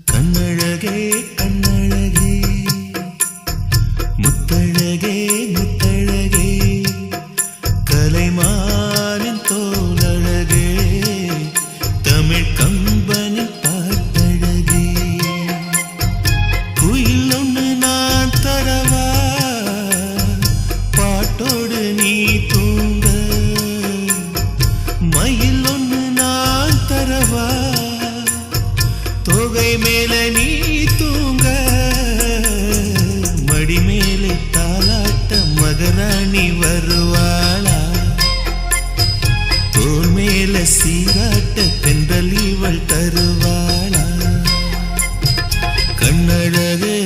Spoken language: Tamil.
கண்ணழகே கண்ணழகே முத்தழகே முத்தழகே கலைமானின் தோலழகே தமிழ் கம்பனின் பாட்டழகே குயில் ஒன்று நான் தரவா பாட்டோடு நீ தூங்க மயில் ஒன்று நான் தரவா தொகை மேல நீ தூங்க மடி மேலே தாலாட்ட மகராணி வருவாளா தோல் மேல சீராட்ட தென்றல் இவள் தருவாளா கண்ணழகே